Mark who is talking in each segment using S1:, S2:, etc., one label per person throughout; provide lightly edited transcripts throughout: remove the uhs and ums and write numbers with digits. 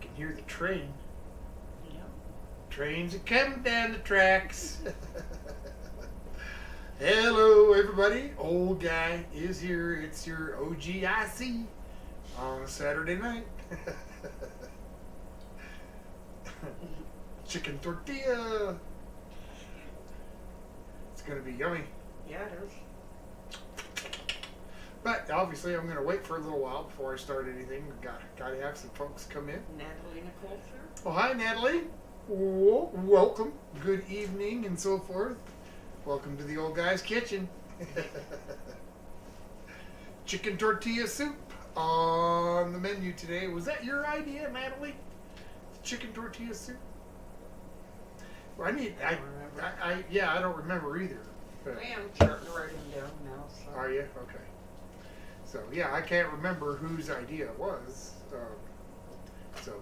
S1: can hear the train.
S2: Yeah.
S1: Trains are coming down the tracks. Hello, everybody. Old guy is here. It's your OGIC on a Saturday night. Chicken tortilla. It's going to be yummy.
S2: Yeah, it is.
S1: But obviously, I'm going to wait for a little while before I start anything. Got to have some folks come in.
S2: Natalie Nicole, sir.
S1: Oh, hi, Natalie. Welcome. Good evening and so forth. Welcome to the old guy's kitchen. Chicken tortilla soup on the menu today. Was that your idea, Natalie? Chicken tortilla soup? Well, I don't remember either. But
S2: I am starting to write them down now. So.
S1: are you? Okay. So, yeah, I can't remember whose idea it was. But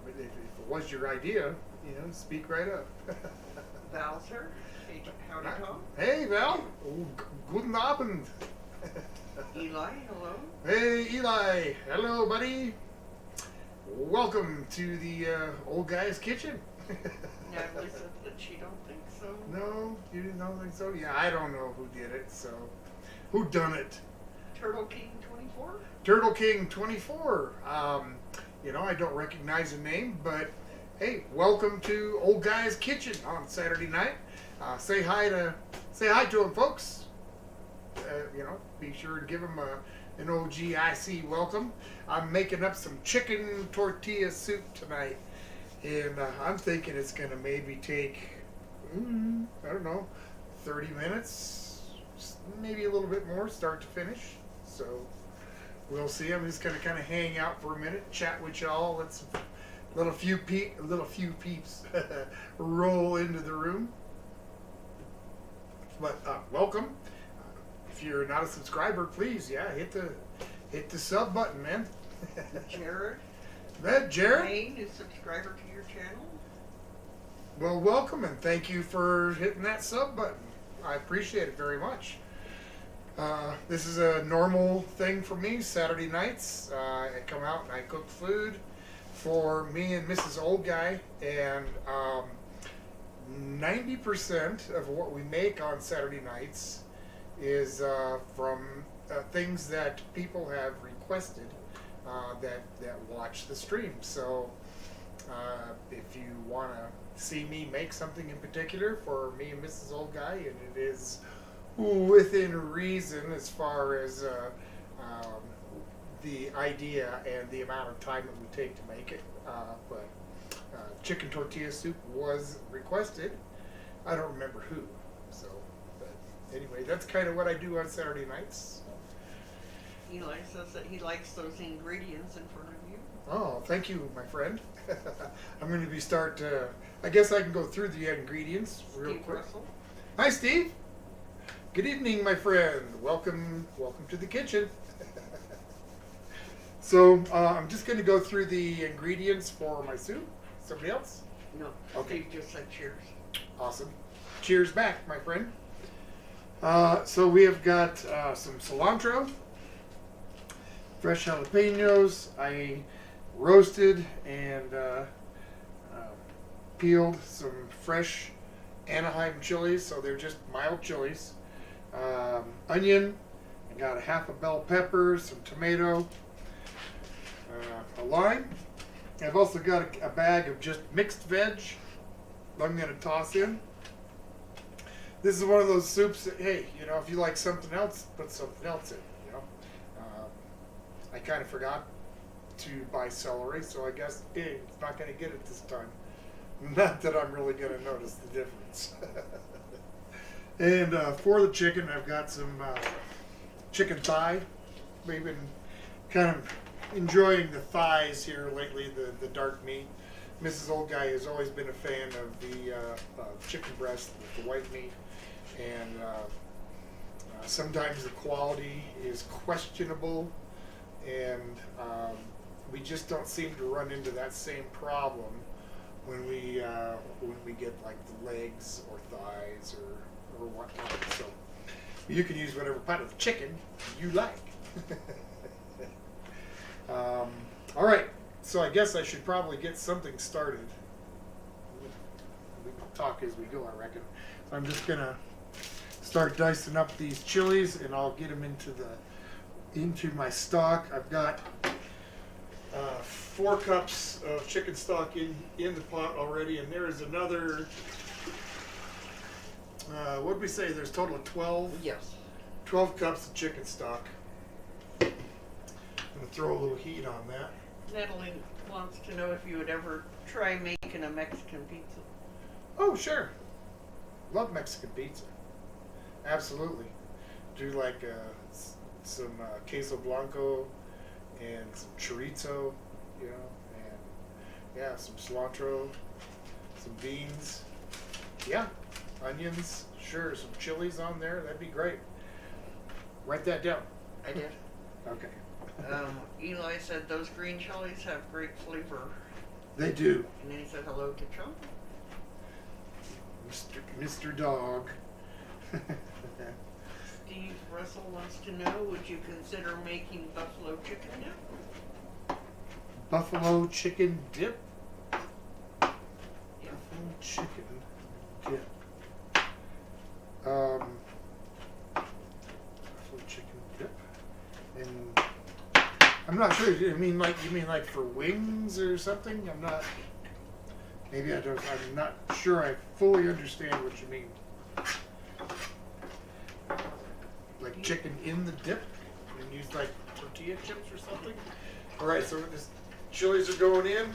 S1: if it was your idea, speak right up.
S2: Val, sir. Hey, howdy, Tom.
S1: Hey, Val. Oh, guten Abend.
S2: Eli, hello.
S1: Hey, Eli. Hello, buddy. Welcome to the old guy's kitchen.
S2: Natalie said that she don't think so.
S1: No, you don't think so? Yeah, I don't know who did it, so. Who done it?
S2: Turtle King 24?
S1: Turtle King 24. I don't recognize the name, but hey, welcome to Old Guy's Kitchen on Saturday night. Say hi to him, folks. Be sure to give him an OGIC welcome. I'm making up some chicken tortilla soup tonight, and I'm thinking it's gonna maybe take, 30 minutes, maybe a little bit more, start to finish. So we'll see. I'm just gonna kind of hang out for a minute, chat with y'all. Let's little few peeps roll into the room. But welcome. If you're not a subscriber, please, hit the sub button, man.
S2: Jared.
S1: Jared.
S2: Wayne is subscriber to your channel.
S1: Well, welcome and thank you for hitting that sub button. I appreciate it very much. This is a normal thing for me. Saturday nights, I come out and I cook food for me and Mrs. Old Guy, and 90% of what we make on Saturday nights is from things that people have requested that watch the stream. So if you want to see me make something in particular for me and Mrs. Old Guy, and it is within reason as far as the idea and the amount of time it would take to make it. But chicken tortilla soup was requested. I don't remember who. So, but anyway, that's kind of what I do on Saturday nights.
S2: Eli says that he likes those ingredients in front of you.
S1: Oh, thank you, my friend. I'm going to I guess I can go through the ingredients real
S2: Steve
S1: quick.
S2: Russell.
S1: Hi, Steve. Good evening, my friend. Welcome to the kitchen. So I'm just going to go through the ingredients for my soup. Somebody else?
S2: No.
S1: Okay.
S2: Steve just said cheers.
S1: Awesome. Cheers back, my friend. So we have got some cilantro, fresh jalapenos. I roasted and peeled some fresh Anaheim chilies, so they're just mild chilies. Onion. I got a half a bell pepper, some tomato, a lime. I've also got a bag of just mixed veg I'm going to toss in. This is one of those soups that, hey, if you like something else, put something else in, I kind of forgot to buy celery, so I guess it's not going to get it this time. Not that I'm really going to notice the difference. And for the chicken, I've got some chicken thigh. We've been kind of enjoying the thighs here lately, the dark meat. Mrs. Old Guy has always been a fan of the chicken breast with the white meat, and sometimes the quality is questionable, and we just don't seem to run into that same problem when we get like the legs or thighs or whatnot. So you can use whatever part of the chicken you like. All right. So I guess I should probably get something started. We can talk as we go, I reckon. So I'm just gonna start dicing up these chilies, and I'll get them into my stock. I've got 4 cups of chicken stock in the pot already, and there is another. What did we say? There's a total of 12.
S2: Yes.
S1: 12 cups of chicken stock. I'm gonna throw a little heat on that.
S2: Natalie wants to know if you would ever try making a Mexican pizza.
S1: Oh, sure. Love Mexican pizza. Absolutely. Do like some queso blanco and some chorizo, you know, and yeah, some cilantro, some beans. Yeah, onions, sure, some chilies on there. That'd be great. Write that down.
S2: I did.
S1: Okay.
S2: Eli said those green chilies have great flavor.
S1: They do.
S2: And then he said hello to Chum.
S1: Mr. Dog.
S2: Steve Russell wants to know, would you consider making buffalo chicken dip?
S1: Buffalo chicken dip?
S2: Yeah.
S1: Buffalo chicken dip. Buffalo chicken dip. And I'm not sure. You mean like for wings or something? I'm not. Maybe I don't. I'm not sure. I fully understand what you mean. Like chicken in the dip, and use like tortilla chips or something. All right. So this chilies are going in,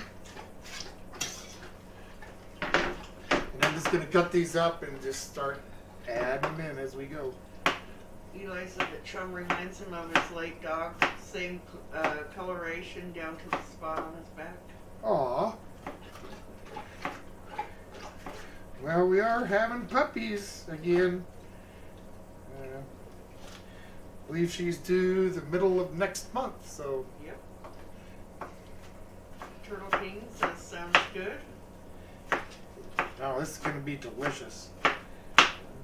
S1: and I'm just gonna cut these up and just start adding them in as we go.
S2: Eli said that Chum reminds him of his late dog, same coloration down to the spot on his back.
S1: Aw. Well, we are having puppies again. I believe she's due the middle of next month, so.
S2: Yep. Turtle King says sounds good.
S1: Oh, this is going to be delicious.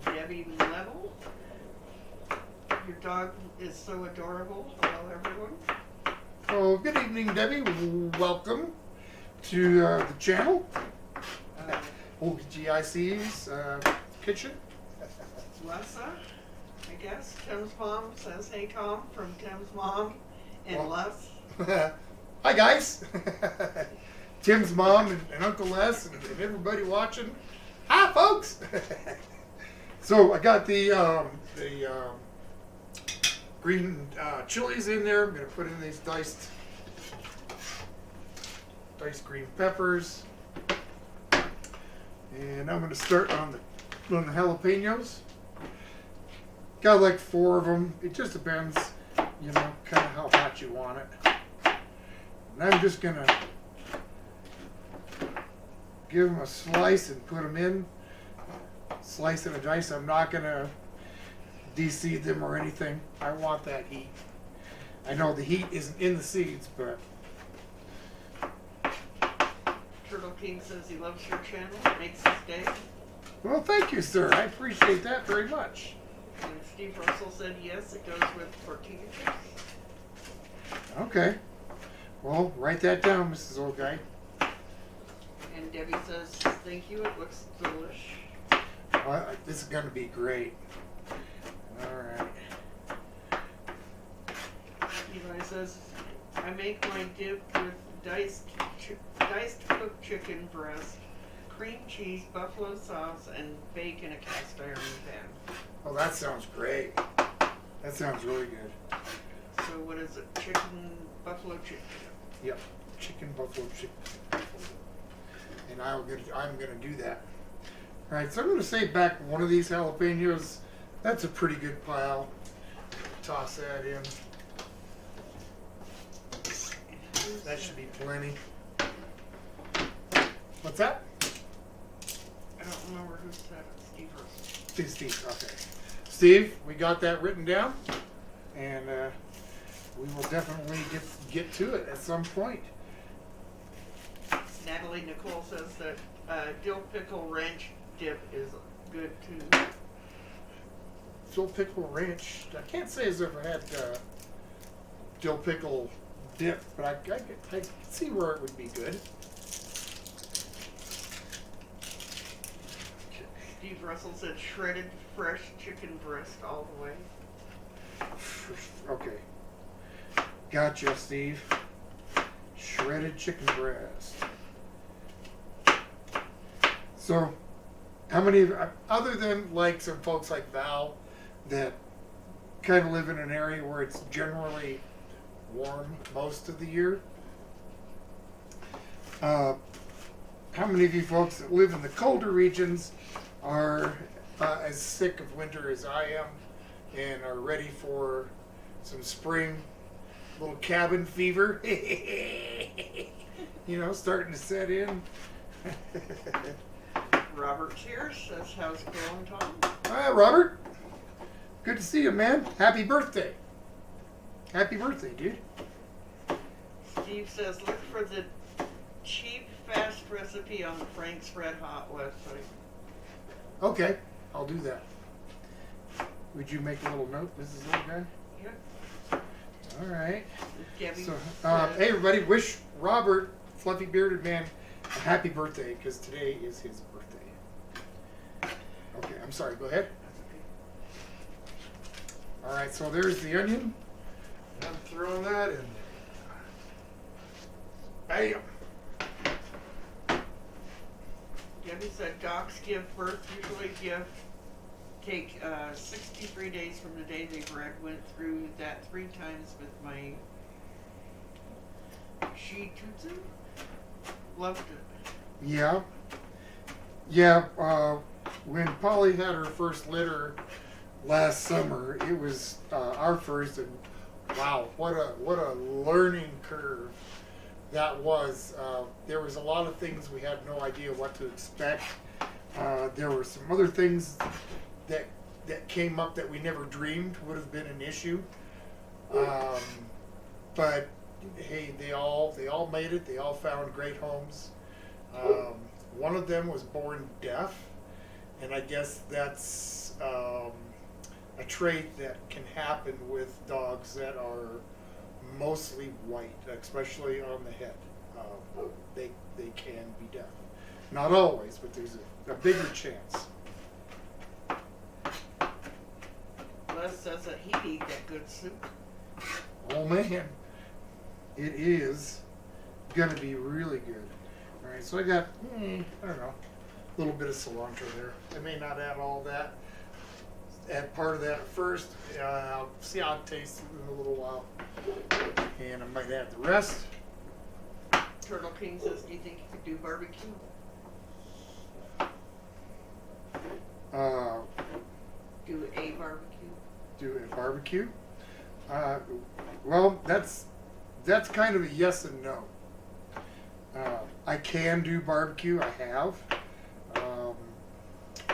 S2: Debbie Level. Your dog is so adorable. Hello, everyone.
S1: Oh, good evening, Debbie. Welcome to the channel. OGIC's kitchen.
S2: Lessa, I guess. Tim's mom says, hey, Tom, from Tim's mom and
S1: Well,
S2: Les.
S1: Hi, guys. Tim's mom and Uncle Les and everybody watching. Hi, folks. So I got the green chilies in there. I'm going to put in these diced green peppers. And I'm going to start on the jalapenos. Got like 4 of them. It just depends, you know, kind of how hot you want it. And I'm just going to give them a slice and put them in. Slice and a dice. I'm not going to de-seed them or anything. I want that heat. I know the heat isn't in the seeds, but
S2: Turtle King says he loves your channel. Makes his day.
S1: well, thank you, sir. I appreciate that very much.
S2: And Steve Russell said yes, it goes with tortilla chips.
S1: Okay. Well, write that down, Mrs. Old Guy.
S2: And Debbie says, thank you, it looks delish.
S1: This is going to be great. All right.
S2: Eli says, I make my dip with diced cooked chicken breast, cream cheese, buffalo sauce, and bake in a cast iron pan.
S1: Oh, that sounds great. That sounds really good.
S2: So what is it? Buffalo chicken.
S1: Yep. Buffalo chicken. And I'm going to do that. All right, so I'm going to save back one of these jalapenos. That's a pretty good pile. Toss that in. That should be plenty. What's that?
S2: I don't remember who said it. Steve Russell.
S1: Steve, okay. Steve, we got that written down, and we will definitely get to it at some point.
S2: Natalie Nicole says that dill pickle ranch dip is good too.
S1: Dill pickle ranch. I can't say I've ever had dill pickle dip, but I can see where it would be good.
S2: Steve Russell said shredded fresh chicken breast all the way.
S1: Okay. Gotcha, Steve. Shredded chicken breast. So, how many, other than like some folks like Val that kind of live in an area where it's generally warm most of the year, how many of you folks that live in the colder regions are as sick of winter as I am and are ready for some spring, little cabin fever, you know, starting to set in?
S2: Robert's here, says how's it going, Tom?
S1: Hi, Robert. Good to see you, man. Happy birthday. Happy birthday, dude.
S2: Steve says look for the cheap, fast recipe on the Frank's Red Hot website.
S1: Okay, I'll do that. Would you make a little note, Mrs. Little Guy?
S2: Yep.
S1: All right.
S2: Gabby
S1: So,
S2: says,
S1: hey, everybody, wish Robert, fluffy bearded man, a happy birthday, because today is his birthday. Okay, I'm sorry, go ahead. All right, so there's the onion. I'm throwing that in there. Bam.
S2: Gabby said dogs give birth usually take 63 days from the day they bred. Went through that 3 times with my Shih Tzu. Loved it.
S1: Yeah. Yeah, when Polly had her first litter last summer, it was our first, and wow, what a learning curve that was. There was a lot of things we had no idea what to expect. There were some other things that came up that we never dreamed would have been an issue. But hey, they all made it. They all found great homes. One of them was born deaf, and I guess that's a trait that can happen with dogs that are mostly white, especially on the head. They can be deaf. Not always, but there's a bigger chance.
S2: Les says that he'd eat that good soup.
S1: Oh man, it is gonna be really good. All right, so I got, I don't know, a little bit of cilantro there. I may not add all that. Add part of that at first. I'll see how it tastes in a little while. And I might add the rest.
S2: Turtle King says, do you think you could do barbecue? Do a barbecue?
S1: Do a barbecue? Well, that's kind of a yes and no. I can do barbecue. I have.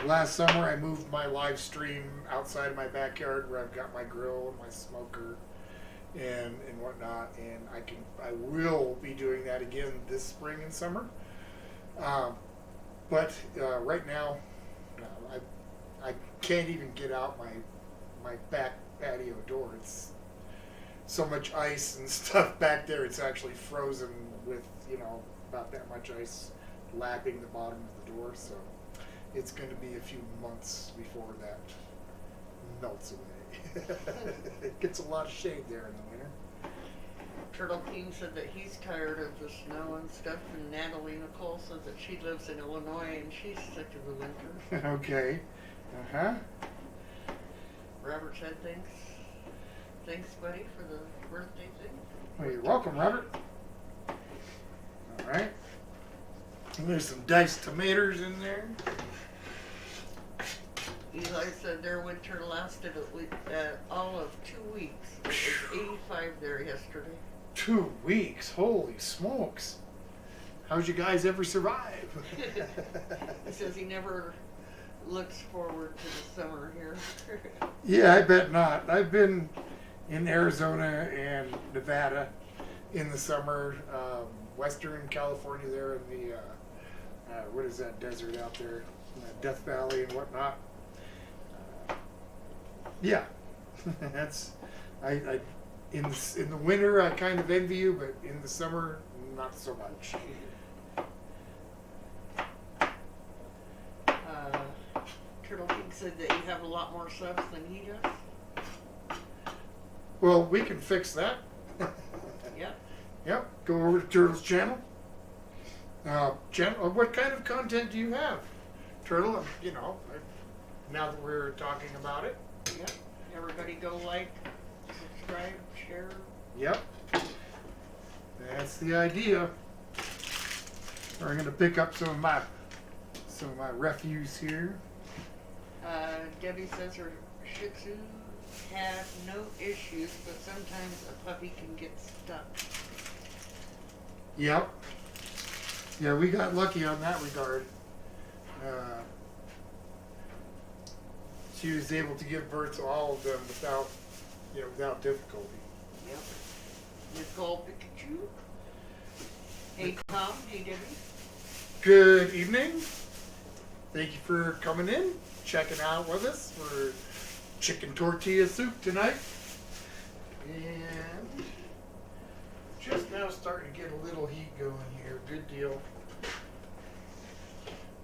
S1: Last summer, I moved my live stream outside of my backyard where I've got my grill and my smoker and whatnot, and I will be doing that again this spring and summer. But right now, no, I can't even get out my back patio door. It's so much ice and stuff back there. It's actually frozen with about that much ice lapping the bottom of the door. So it's going to be a few months before that melts away. It gets a lot of shade there in the winter.
S2: Turtle King said that he's tired of the snow and stuff, and Natalie Nicole said that she lives in Illinois and she's sick of the winter.
S1: Okay. Uh-huh.
S2: Robert said thanks. Thanks, buddy, for the birthday thing.
S1: Well, you're welcome, Robert. All right. And there's some diced tomatoes in there.
S2: Eli said their winter lasted all of 2 weeks. It was 85 there yesterday.
S1: 2 weeks? Holy smokes. How'd you guys ever survive?
S2: He says he never looks forward to the summer here.
S1: Yeah, I bet not. I've been in Arizona and Nevada in the summer, Western California there in the, what is that desert out there? Death Valley and whatnot. Yeah, I in the winter, I kind of envy you, but in the summer, not so much.
S2: Turtle King said that you have a lot more subs than he does.
S1: Well, we can fix that.
S2: Yep.
S1: Yep. Go over to Turtle's channel. What kind of content do you have, Turtle? Now that we're talking about it.
S2: Yep. Everybody go like, subscribe, share.
S1: Yep. That's the idea. We're going to pick up some of my refuse here.
S2: Debbie says her Shih Tzu had no issues, but sometimes a puppy can get stuck.
S1: Yep. Yeah, we got lucky on that regard. She was able to give birth to all of them without difficulty.
S2: Yep. Nicole Pikachu. Hey Tom. Hey Debbie.
S1: Good evening. Thank you for coming in, checking out with us for chicken tortilla soup tonight. And just now starting to get a little heat going here. Good deal.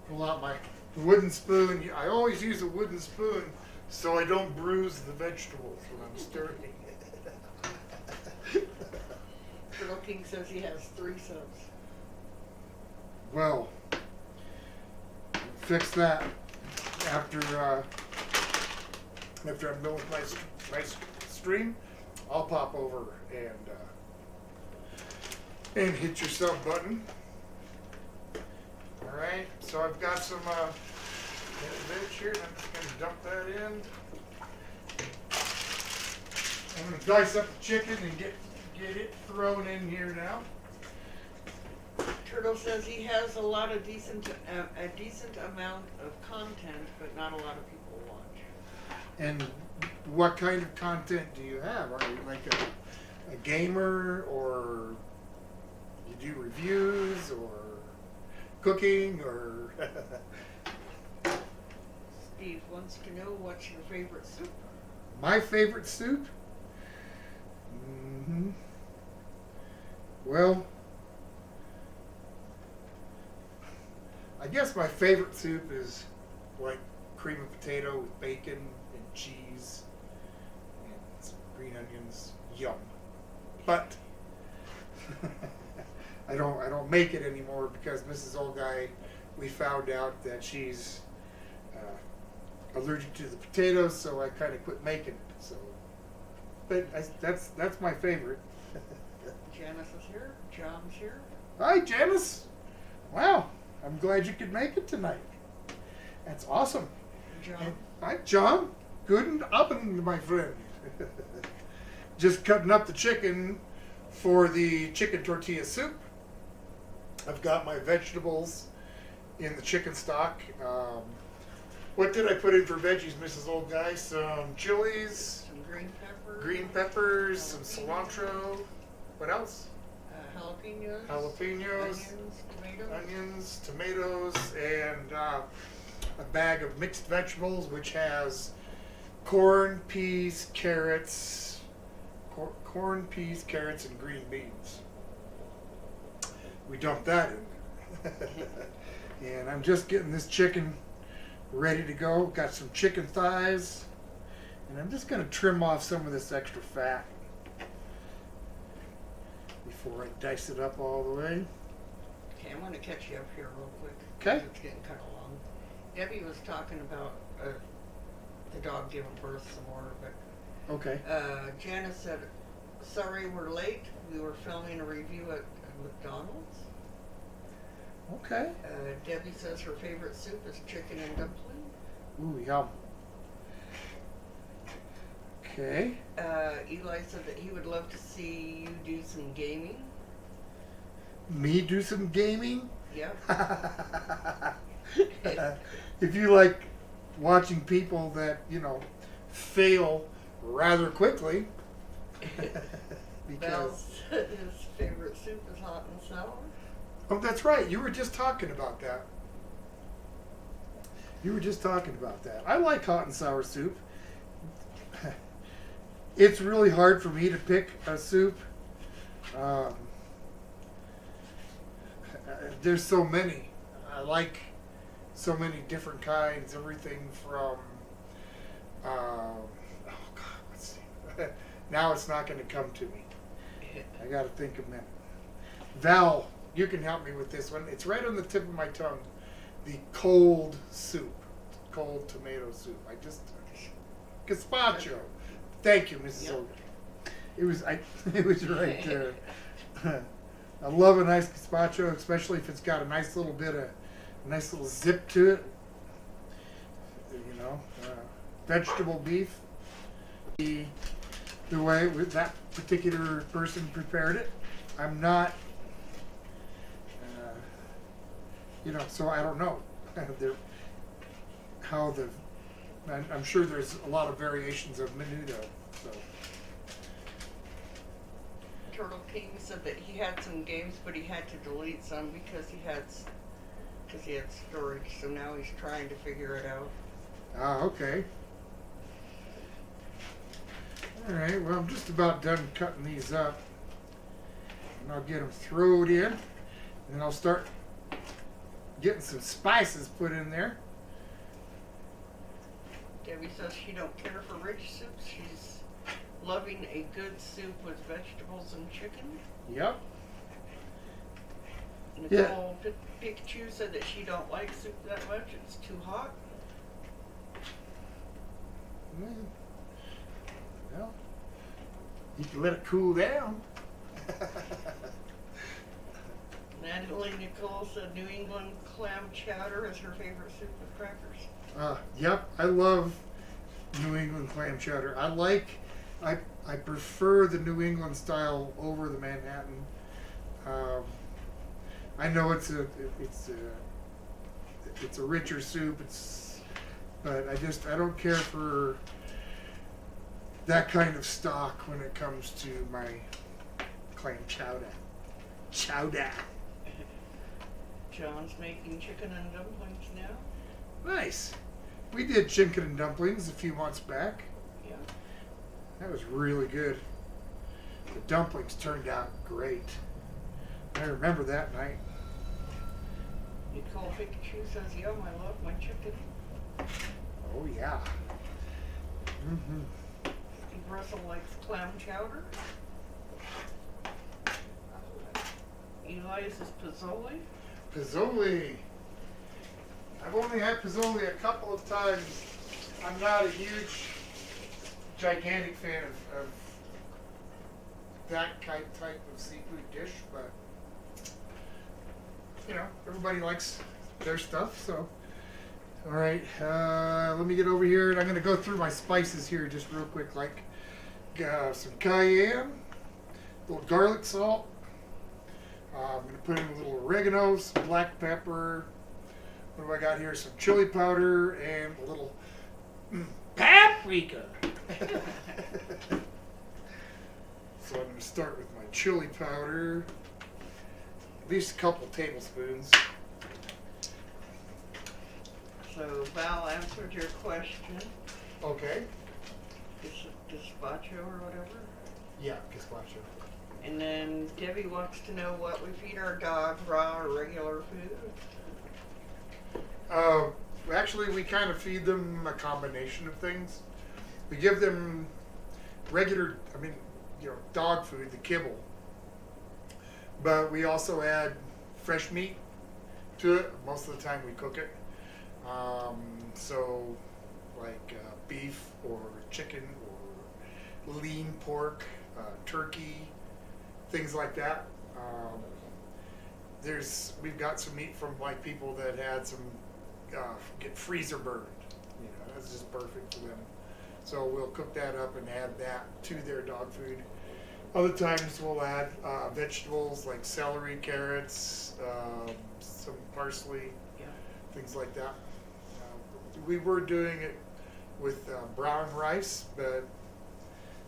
S1: Pull out my wooden spoon. I always use a wooden spoon so I don't bruise the vegetables when I'm stirring.
S2: Turtle King says he has 3 subs.
S1: Well, fix that after I'm done with my stream. I'll pop over and hit your sub button. All right. So I've got some veg here, and I'm just gonna dump that in. I'm gonna dice up the chicken and get it thrown in here now.
S2: Turtle says he has a decent amount of content, but not a lot of people watch.
S1: And what kind of content do you have? Are you like a gamer, or you do reviews, or cooking, or?
S2: Steve wants to know what's your favorite soup.
S1: My favorite soup? Well, I guess my favorite soup is like cream of potato with bacon and cheese and some green onions. Yum. But I don't make it anymore because Mrs. Old Guy, we found out that she's allergic to the potatoes, so I kind of quit making it. So, but that's my favorite.
S2: Janice is here. John's here.
S1: Hi, Janice. Wow, I'm glad you could make it tonight. That's awesome.
S2: John.
S1: And, hi, John. Good Abend, my friend. Just cutting up the chicken for the chicken tortilla soup. I've got my vegetables in the chicken stock. What did I put in for veggies, Mrs. Old Guy? Some chilies,
S2: Some green
S1: peppers, some cilantro. What else?
S2: Jalapenos.
S1: Onions, tomatoes, and a bag of mixed vegetables, which has corn, peas, carrots, and green beans. We dump that in there. And I'm just getting this chicken ready to go. Got some chicken thighs, and I'm just going to trim off some of this extra fat before I dice it up all the way.
S2: Okay, I'm going to catch you up here real quick.
S1: Okay.
S2: It's getting kind of long. Debbie was talking about the dog giving birth some more, but
S1: Okay.
S2: Janice said, sorry we're late. We were filming a review at McDonald's.
S1: Okay.
S2: Debbie says her favorite soup is chicken and dumpling.
S1: Ooh, yum. Okay.
S2: Eli said that he would love to see you do some gaming.
S1: Me do some gaming?
S2: Yep.
S1: If you like watching people that, fail rather quickly.
S2: Val
S1: Because
S2: said his favorite soup is hot and sour.
S1: oh, that's right. You were just talking about that. I like hot and sour soup. It's really hard for me to pick a soup. Um, there's so many. I like so many different kinds. Everything from oh God, let's see. Now it's not going to come to me. I got to think a minute. Val, you can help me with this one. It's right on the tip of my tongue. The cold soup, cold tomato soup. Gazpacho. Thank you, Mrs.
S2: Yep.
S1: Ogre. It was right there. I love a nice gazpacho, especially if it's got a nice little zip to it. You know, vegetable beef. The way with that particular person prepared it, I'm not. So I don't know. I'm sure there's a lot of variations of menudo. So.
S2: Turtle King said that he had some games, but he had to delete some because he had storage. So now he's trying to figure it out.
S1: Ah, okay. All right. Well, I'm just about done cutting these up, and I'll get them thrown in, and then I'll start getting some spices put in there.
S2: Debbie says she don't care for rich soups. She's loving a good soup with vegetables and chicken.
S1: Yep.
S2: Nicole Pikachu said that she don't like soup that much. It's too hot.
S1: Well, you can let it cool down.
S2: Natalie Nicole said New England clam chowder is her favorite soup with crackers.
S1: Yep, I love New England clam chowder. I prefer the New England style over the Manhattan. I know it's a richer soup. But I don't care for that kind of stock when it comes to my clam chowder. Chowder.
S2: John's making chicken and dumplings now.
S1: Nice. We did chicken and dumplings a few months back.
S2: Yeah.
S1: That was really good. The dumplings turned out great. I remember that night.
S2: Nicole Pikachu says, yum, I love my chicken.
S1: Oh, yeah. Mm-hmm.
S2: Steve Russell likes clam chowder. Elias is Pizzoli.
S1: Pizzoli. I've only had Pizzoli a couple of times. I'm not a huge, gigantic fan of that type of seafood dish, but everybody likes their stuff. So, all right, let me get over here, and I'm going to go through my spices here just real quick, like some cayenne, a little garlic salt. I'm going to put in a little oregano, some black pepper. What have I got here? Some chili powder and a little paprika. So I'm going to start with my chili powder. At least a couple tablespoons.
S2: So Val answered your question.
S1: Okay.
S2: Gazpacho or whatever.
S1: Yeah, gazpacho.
S2: And then Debbie wants to know what we feed our dog, raw or regular food.
S1: Actually, we kind of feed them a combination of things. We give them regular, dog food, the kibble. But we also add fresh meat to it. Most of the time we cook it. So, like beef or chicken or lean pork, turkey, things like that. We've got some meat from like people that had some get freezer burned. That's just perfect for them. So we'll cook that up and add that to their dog food. Other times we'll add vegetables like celery, carrots, some parsley, things like that. We were doing it with brown rice, but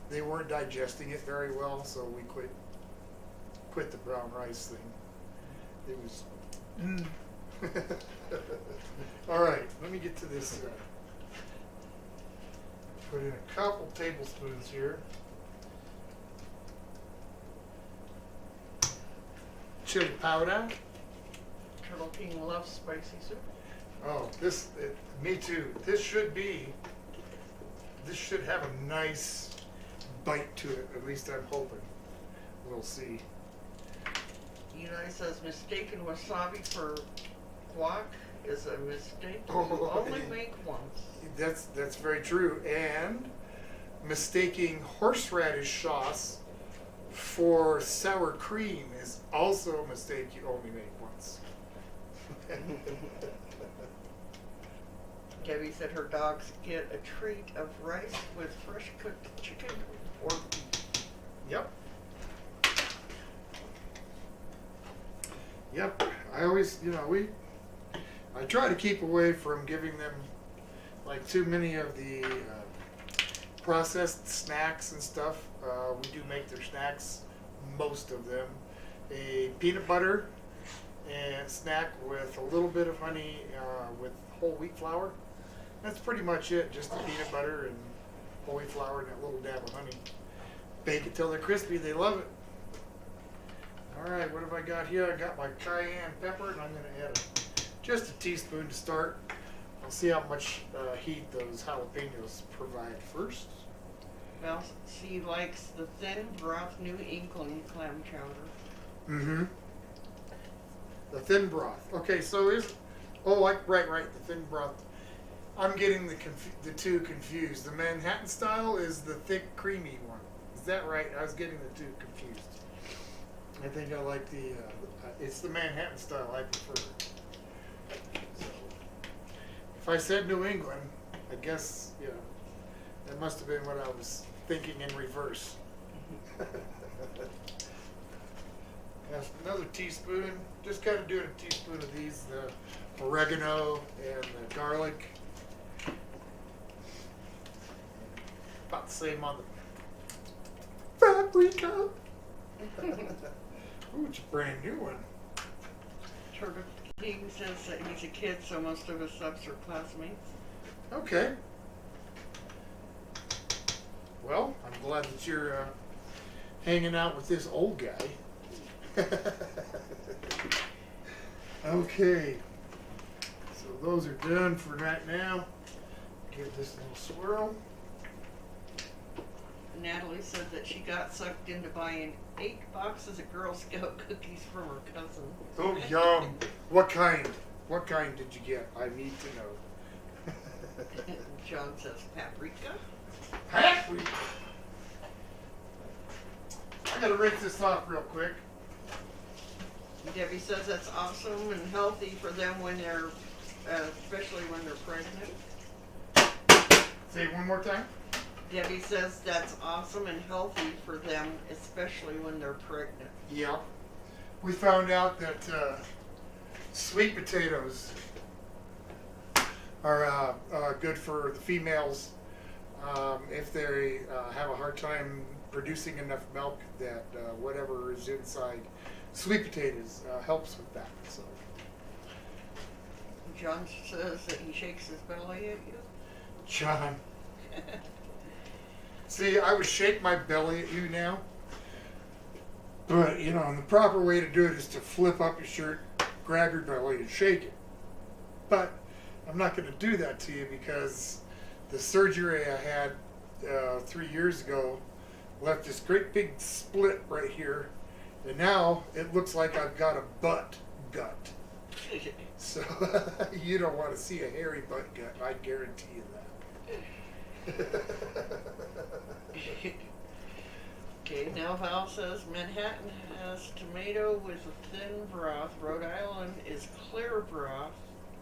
S1: they weren't digesting it very well, so we quit the brown rice thing. It was. All right, let me get to this. Put in a couple tablespoons here. Chili powder.
S2: Turtle King loves spicy soup.
S1: Oh, me too. This should have a nice bite to it. At least I'm hoping. We'll see.
S2: Eli says mistaken wasabi for guac is a mistake. You
S1: Oh,
S2: only make once.
S1: That's very true. And mistaking horseradish sauce for sour cream is also a mistake you only make once.
S2: Debbie said her dogs get a treat of rice with fresh cooked chicken or beef.
S1: Yep. Yep. I always, I try to keep away from giving them like too many of the processed snacks and stuff. We do make their snacks, most of them. A peanut butter and snack with a little bit of honey with whole wheat flour. That's pretty much it. Just the peanut butter and whole wheat flour and that little dab of honey. Bake it till they're crispy. They love it. All right, what have I got here? I got my cayenne pepper, and I'm going to add just a teaspoon to start. I'll see how much heat those jalapenos provide first.
S2: Well, she likes the thin broth New England clam chowder.
S1: Mm-hmm. The thin broth. Okay, so right, the thin broth. I'm getting the two confused. The Manhattan style is the thick, creamy one. Is that right? I was getting the two confused. I think I like it's the Manhattan style I prefer. So, if I said New England, I guess, that must have been what I was thinking in reverse. That's another teaspoon. Just kind of doing a teaspoon of these, the oregano and the garlic. About the same on the paprika. Ooh, it's a brand new one.
S2: Turtle King says that he's a kid, so most of his subs are classmates.
S1: Okay. Well, I'm glad that you're hanging out with this old guy. Okay. So those are done for right now. Give this a little swirl.
S2: Natalie said that she got sucked into buying 8 boxes of Girl Scout cookies from her cousin.
S1: Oh, yum. What kind? What kind did you get? I need to know.
S2: John says paprika.
S1: Paprika. I gotta rinse this off real quick.
S2: Debbie says that's awesome and healthy for them when they're, especially when they're pregnant.
S1: Say it one more time.
S2: Debbie says that's awesome and healthy for them, especially when they're pregnant.
S1: Yeah. We found out that sweet potatoes are good for the females if they have a hard time producing enough milk that whatever is inside sweet potatoes helps with that. So.
S2: John says that he shakes his belly at you.
S1: John. See, I would shake my belly at you now, but and the proper way to do it is to flip up your shirt, grab your belly, and shake it. But I'm not going to do that to you because the surgery I had 3 years ago left this great big split right here, and now it looks like I've got a butt gut. So you don't want to see a hairy butt gut, I guarantee you that.
S2: Okay, now Val says Manhattan has tomato with a thin broth. Rhode Island is clear broth.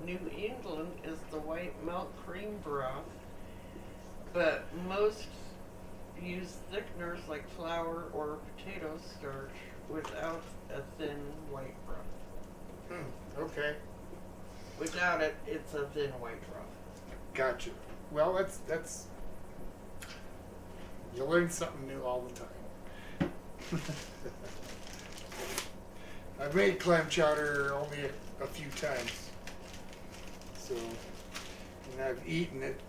S2: New England is the white milk cream broth. But most use thickeners like flour or potato starch without a thin white broth.
S1: Okay.
S2: Without it, it's a thin white broth.
S1: Gotcha. Well, that's you learn something new all the time. I've made clam chowder only a few times, so and I've eaten it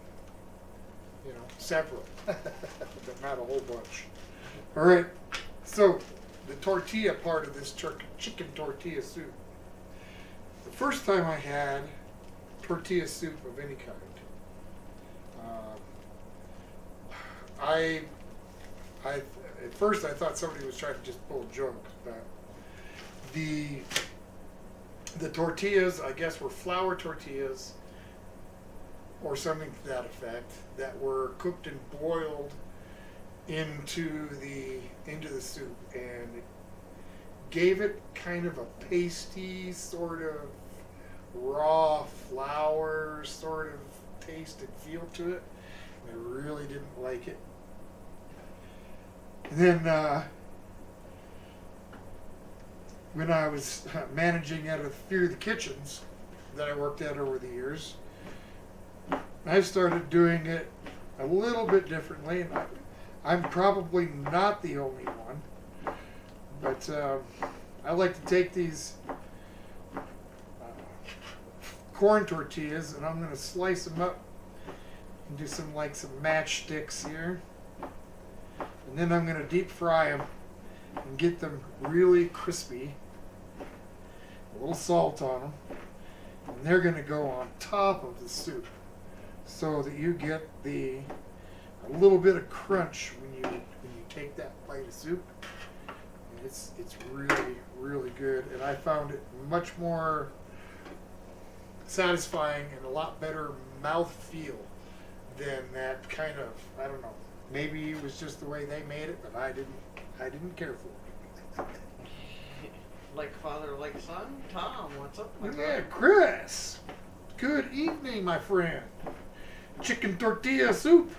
S1: you know, several, but not a whole bunch. All right, so the tortilla part of this chicken tortilla soup. The first time I had tortilla soup of any kind, at first I thought somebody was trying to just pull a joke, but the tortillas, I guess, were flour tortillas or something to that effect that were cooked and boiled into the soup, and it gave it kind of a pasty sort of raw flour sort of taste and feel to it, and I really didn't like it. And then when I was managing at a few of the kitchens that I worked at over the years, I started doing it a little bit differently, and I'm probably not the only one, but I like to take these corn tortillas, and I'm going to slice them up and do some matchsticks here, and then I'm going to deep fry them and get them really crispy, a little salt on them, and they're going to go on top of the soup so that you get a little bit of crunch when you take that bite of soup. And it's really, really good, and I found it much more satisfying and a lot better mouth feel than that kind of, I don't know, maybe it was just the way they made it, but I didn't care for it.
S2: Like father, like son. Tom, what's up, my
S1: Yeah,
S2: brother?
S1: Chris. Good evening, my friend. Chicken tortilla soup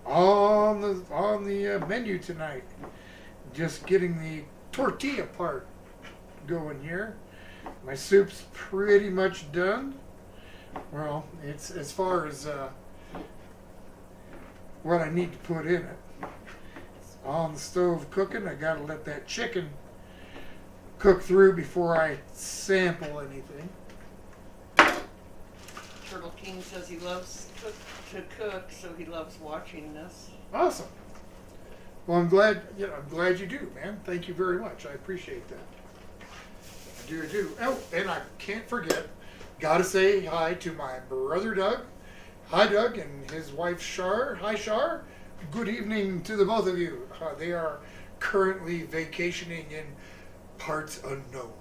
S1: on the menu tonight. Just getting the tortilla part going here. My soup's pretty much done. Well, it's as far as what I need to put in it. It's on the stove cooking. I gotta let that chicken cook through before I sample anything.
S2: Turtle King says he loves to cook, so he loves watching this.
S1: Awesome. Well, I'm glad you do, man. Thank you very much. I appreciate that. I do. Oh, and I can't forget, gotta say hi to my brother Doug. Hi, Doug, and his wife Shar. Hi, Shar. Good evening to the both of you. They are currently vacationing in parts unknown.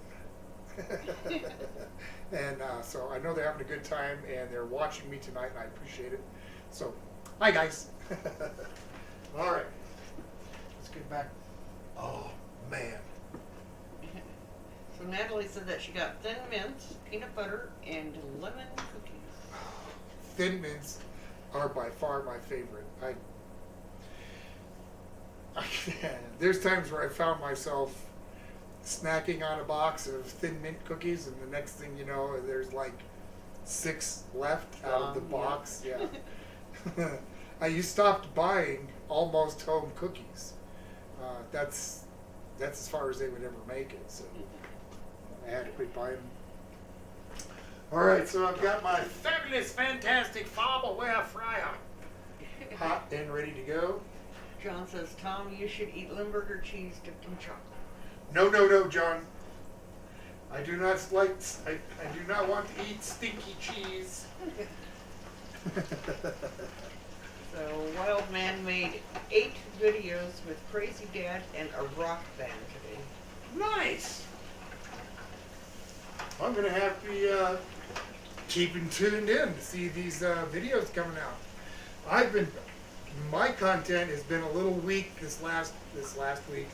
S1: And so I know they're having a good time, and they're watching me tonight, and I appreciate it. So, hi, guys. All right. Let's get back. Oh, man.
S2: So Natalie said that she got Thin Mints, peanut butter, and lemon cookies.
S1: Thin Mints are by far my favorite. There's times where I found myself snacking on a box of Thin Mint cookies, and the next thing you know, there's like 6 left out of the box. Yeah. You stopped buying almost home cookies. That's as far as they would ever make it. So I had to quit buying them. All right, so I've got my fabulous, fantastic Farberware fryer hot and ready to go.
S2: John says, Tom, you should eat Limburger cheese dipped in chocolate.
S1: No, John. I do not like. I do not want to eat stinky cheese.
S2: So Wild Man made 8 videos with Crazy Dad and a rock band today.
S1: Nice. I'm gonna have to be keeping tuned in to see these videos coming out. My content has been a little weak this last week.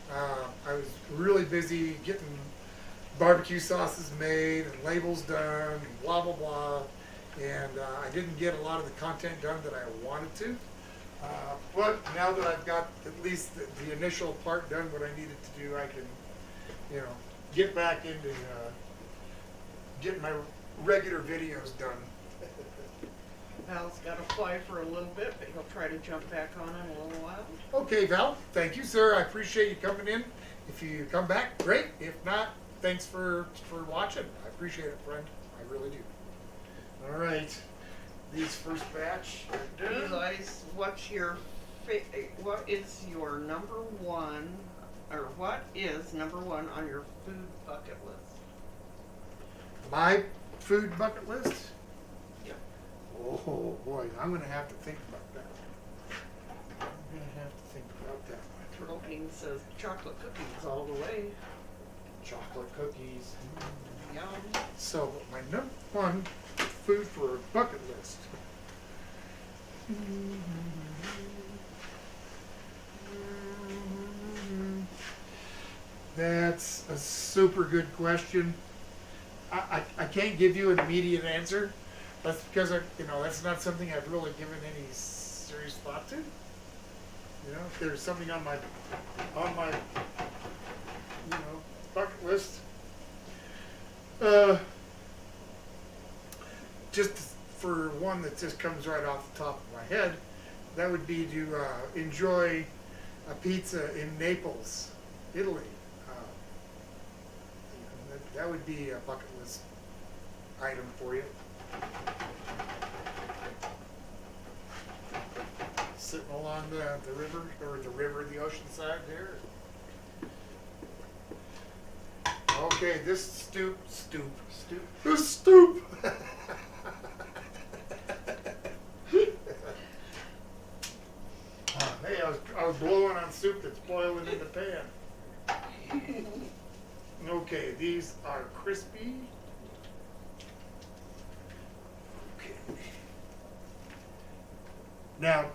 S1: I was really busy getting barbecue sauces made and labels done and blah blah blah, and I didn't get a lot of the content done that I wanted to. But now that I've got at least the initial part done, what I needed to do, I can, get back into getting my regular videos done.
S2: Val's got to fly for a little bit, but he'll try to jump back on in a little while.
S1: Okay, Val. Thank you, sir. I appreciate you coming in. If you come back, great. If not, thanks for watching. I appreciate it, friend. I really do. All right. these first batch are done.
S2: Eli's, what is your number one, or what is number one on your food bucket list?
S1: My food bucket list?
S2: Yep.
S1: Oh boy, I'm gonna have to think about that. I'm gonna have to think about that.
S2: Turtle King says chocolate cookies all the way.
S1: Chocolate cookies.
S2: Yum.
S1: So my number one food for a bucket list. That's a super good question. I can't give you an immediate answer. That's because that's not something I've really given any serious thought to. If there's something on my bucket list, just for one that just comes right off the top of my head, that would be to enjoy a pizza in Naples, Italy. That would be a bucket list item for you. Sitting along the river, or the ocean side there. Okay, this stoop. This stoop. Hey, I was blowing on soup that's boiling in the pan. Okay, these are crispy. Okay. Now,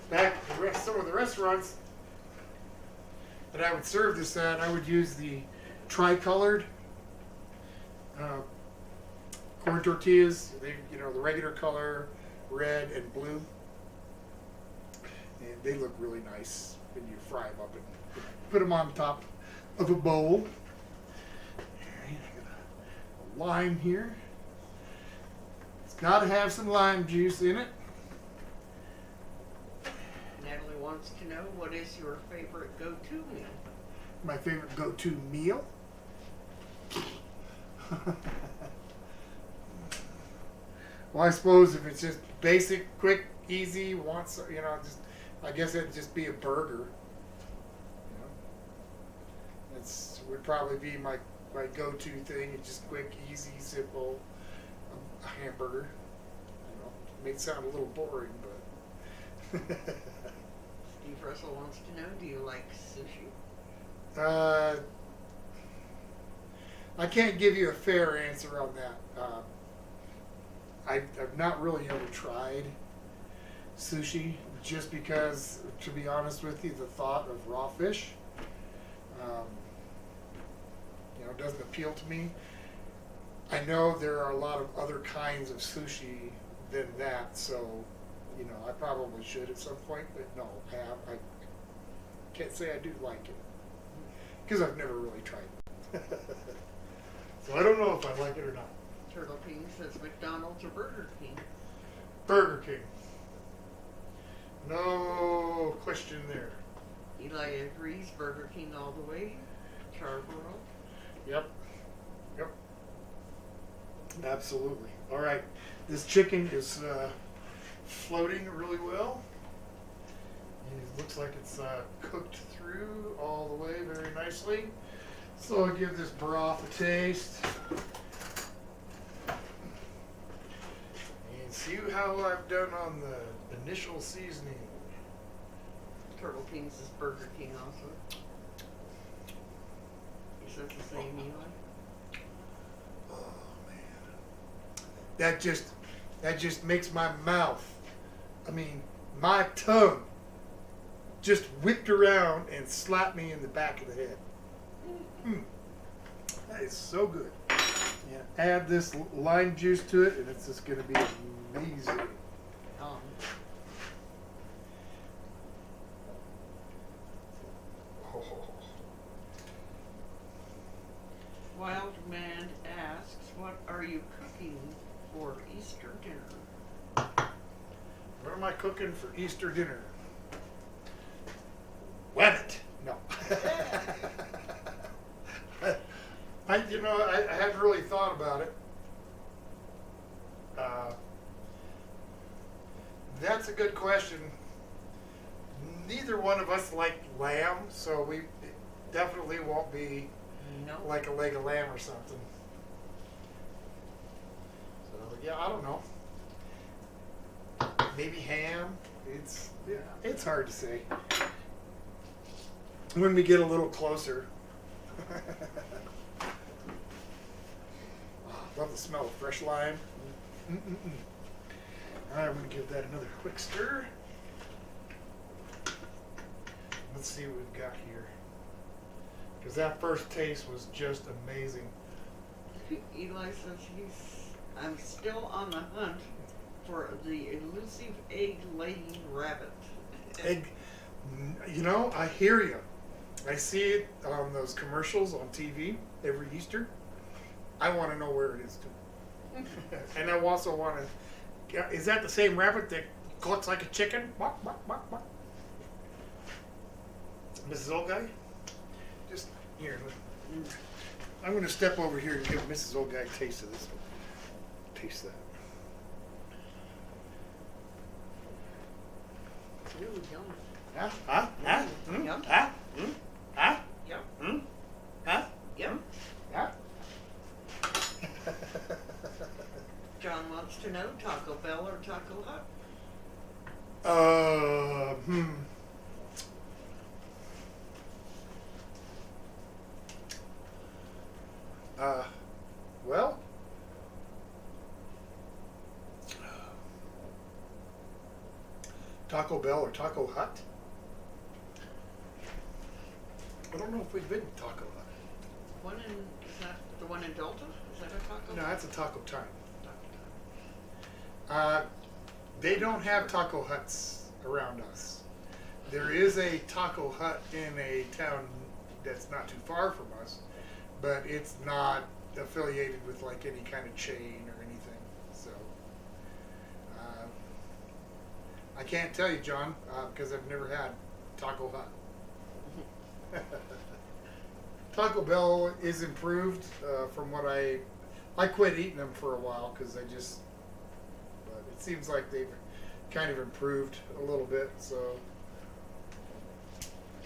S1: back to some of the restaurants that I would serve this at, I would use the tricolored corn tortillas. The regular color, red and blue, and they look really nice when you fry them up and put them on top of a bowl. I got a lime here. It's got to have some lime juice in it.
S2: Natalie wants to know, what is your favorite go-to meal?
S1: My favorite go-to meal? Well, I suppose if it's just basic, quick, easy, I guess it'd just be a burger. That's would probably be my go-to thing. It's just quick, easy, simple. A hamburger. It may sound a little boring, but.
S2: Steve Russell wants to know, do you like sushi?
S1: I can't give you a fair answer on that. I've not really ever tried sushi, just because, to be honest with you, the thought of raw fish, doesn't appeal to me. I know there are a lot of other kinds of sushi than that, so, I probably should at some point, but no, I can't say I do like it, because I've never really tried it. So I don't know if I like it or not.
S2: Turtle King says McDonald's or Burger King?
S1: Burger King. No question there.
S2: Eli agrees, Burger King all the way. Charborough?
S1: Yep. Absolutely. All right. This chicken is floating really well. It looks like it's cooked through all the way very nicely. So I'll give this broth a taste. And see how I've done on the initial seasoning.
S2: Turtle King says Burger King also. He says the same, Eli.
S1: Oh man. That just makes my mouth, my tongue just whipped around and slapped me in the back of the head. That is so good. Yeah, add this lime juice to it, and it's just going to be amazing.
S2: Wild Man asks, what are you cooking for Easter dinner?
S1: What am I cooking for Easter dinner? Wabbit. No. I hadn't really thought about it. That's a good question. Neither one of us like lamb, so it definitely won't be
S2: No.
S1: like a leg of lamb or something. So yeah, I don't know. Maybe ham. It's hard to say. When we get a little closer. Love the smell of fresh lime. Mm-mm-mm. All right, I'm going to give that another quick stir. Let's see what we've got here. Because that first taste was just amazing.
S2: Eli says I'm still on the hunt for the elusive egg-laying rabbit.
S1: Egg, you know, I hear you. I see it on those commercials on TV every Easter. I want to know where it is too. And I also want to. Is that the same rabbit that clucks like a chicken? Bark, bark, bark, bark. Mrs. Old Guy? Just here. I'm going to step over here and give Mrs. Old Guy a taste of this one. Taste that.
S2: Ooh, yum.
S1: Ah, ah, ah,
S2: Yum.
S1: ah, ah,
S2: Yum.
S1: ah,
S2: Yum.
S1: ah.
S2: John wants to know Taco Bell or Taco Hut.
S1: Hmm. Well, Taco Bell or Taco Hut? I don't know if we've been to Taco Hut.
S2: Is that the one in Delta? Is that a Taco?
S1: No, that's a Taco Time. They don't have Taco Huts around us. There is a Taco Hut in a town that's not too far from us, but it's not affiliated with like any kind of chain or anything. So I can't tell you, John, because I've never had Taco Hut. Taco Bell is improved from what I quit eating them for a while because but it seems like they've kind of improved a little bit. So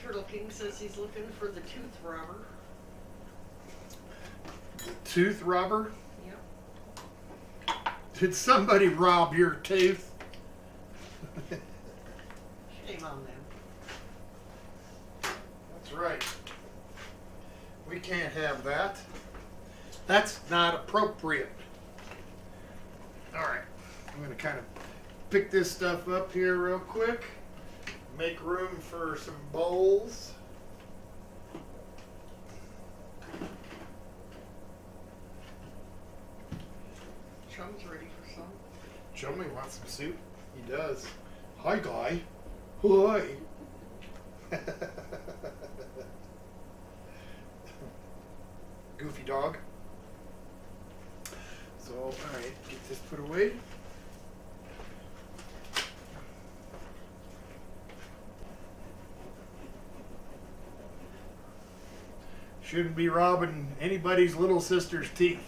S2: Turtle King says he's looking for the tooth robber.
S1: the tooth robber?
S2: Yep.
S1: Did somebody rob your tooth?
S2: Shame on them.
S1: That's right. We can't have that. That's not appropriate. All right. I'm going to kind of pick this stuff up here real quick. Make room for some bowls.
S2: Chum's ready for some.
S1: Chumley wants some soup. He does. Hi, guy. Hi. Goofy dog. So, all right, get this put away. Shouldn't be robbing anybody's little sister's teeth.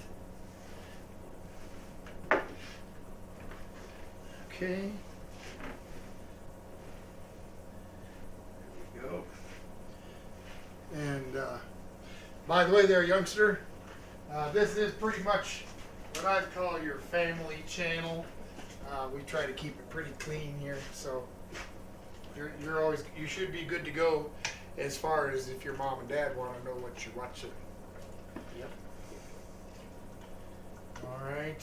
S1: Okay. There we go. And by the way there, youngster, this is pretty much what I'd call your family channel. We try to keep it pretty clean here, so you should be good to go as far as if your mom and dad want to know what you're watching.
S2: Yep.
S1: All right.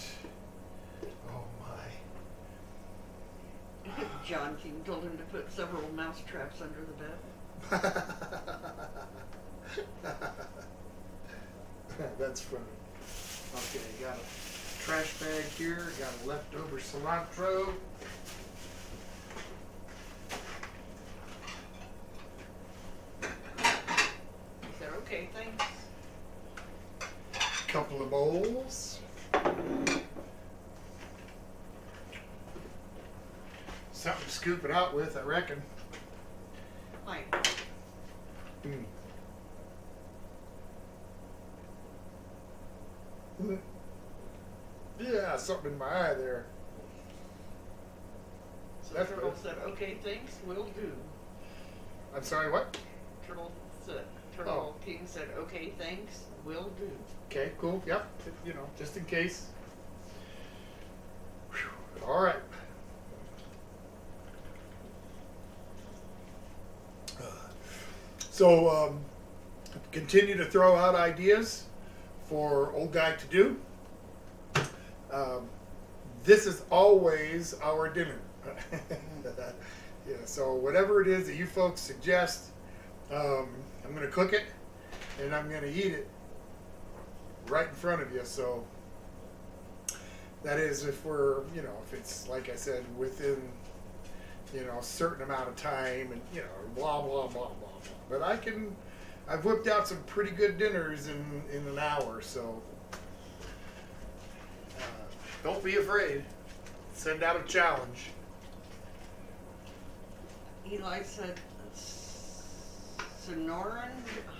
S1: Oh my.
S2: John King told him to put several mouse traps under the bed.
S1: That's funny. Okay, got a trash bag here, got a leftover cilantro.
S2: He said, okay, thanks.
S1: Couple of bowls. Something to scoop it out with, I reckon.
S2: Fine.
S1: Yeah, something in my eye there. That's
S2: Turtle
S1: good.
S2: said, okay, thanks, will do.
S1: I'm sorry, what?
S2: Turtle
S1: Oh.
S2: King said, okay, thanks, will do.
S1: Okay, cool. Yep. You know, just in case. Whew. All right. So, continue to throw out ideas for old guy to do. This is always our dinner. Yeah, so whatever it is that you folks suggest, I'm going to cook it and I'm going to eat it right in front of you. So that is if we're, you know, if it's, like I said, within, you know, a certain amount of time and, you know, blah, blah, blah, blah, blah. But I've whipped out some pretty good dinners in an hour, so don't be afraid. Send out a challenge.
S2: Eli said, Sonoran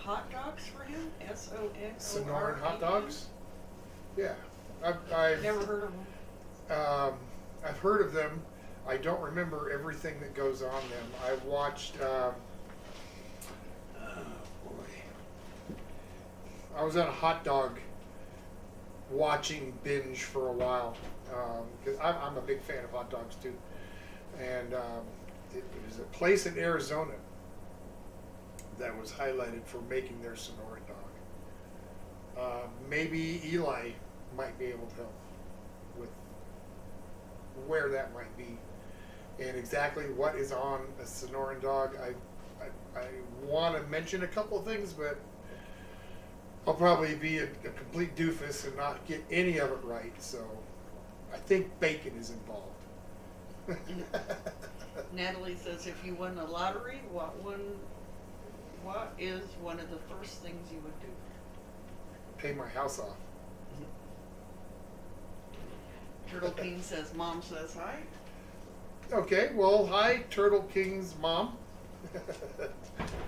S2: hot dogs for him? S-O-N-O-R-E-N?
S1: Sonoran hot dogs? Yeah. I've
S2: Never heard of them.
S1: I've heard of them. I don't remember everything that goes on them. I've watched, I was on a hot dog watching binge for a while because I'm a big fan of hot dogs too. And it was a place in Arizona that was highlighted for making their Sonoran dog. Maybe Eli might be able to help with where that might be and exactly what is on a Sonoran dog. I want to mention a couple of things, but I'll probably be a complete doofus and not get any of it right. So I think bacon is involved.
S2: Natalie says, if you won the lottery, what is one of the first things you would do?
S1: Pay my house off.
S2: Turtle King says, Mom says hi.
S1: Okay, well, hi, Turtle King's mom.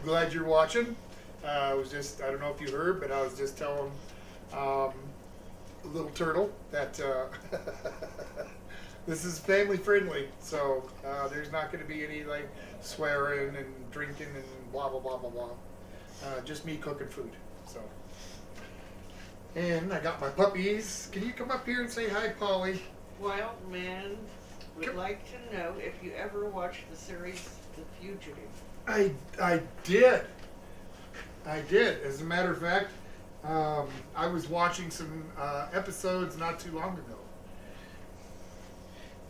S1: Glad you're watching. I don't know if you heard, but I was just telling little turtle that this is family friendly, so there's not going to be any like swearing and drinking and blah blah blah blah blah. Just me cooking food. So, and I got my puppies. Can you come up here and say hi, Polly?
S2: Wild Man would like to know if you ever watched the series The Fugitive.
S1: I did. As a matter of fact, I was watching some episodes not too long ago.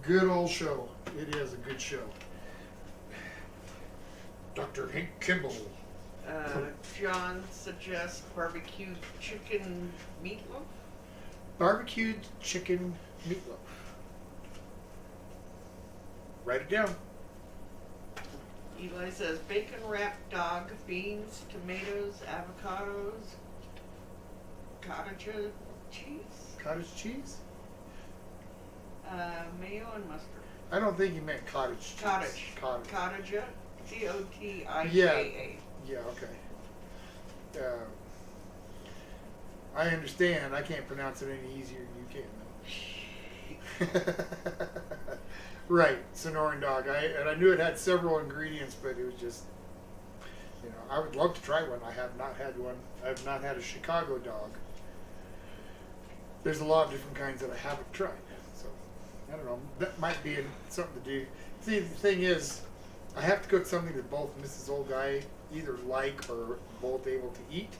S1: Good old show. It is a good show. Dr. Hank Kimball.
S2: John suggests barbecued chicken meatloaf.
S1: Barbecued chicken meatloaf. Write it down.
S2: Eli says bacon wrapped dog, beans, tomatoes, avocados, cottage cheese.
S1: Cottage cheese?
S2: Mayo and mustard.
S1: I don't think you meant cottage cheese.
S2: Cottage.
S1: Cottage.
S2: Cottage. Cotija.
S1: Yeah, okay. I understand. I can't pronounce it any easier than you can. Right, Sonoran dog. I knew it had several ingredients, but it was just, you know, I would love to try one. I have not had one. I have not had a Chicago dog. There's a lot of different kinds that I haven't tried. So, I don't know. That might be something to do. See, the thing is, I have to cook something that both Mrs. Old Guy either like or both able to eat.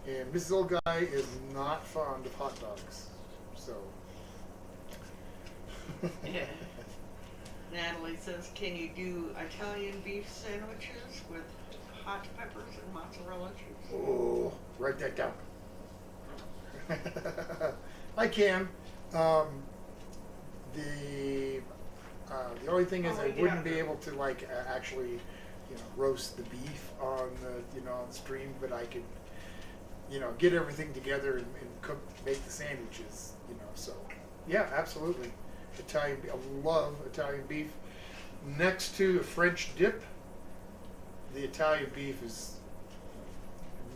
S1: And Mrs. Old Guy is not fond of hot dogs. So.
S2: Yeah. Natalie says, can you do Italian beef sandwiches with hot peppers and mozzarella cheese?
S1: Oh, write that down. I can. The only thing is I wouldn't be able to like actually, you know, roast the beef on the on the stream, but I could, get everything together and cook, make the sandwiches, So, yeah, absolutely. I love Italian beef. Next to a French dip, the Italian beef is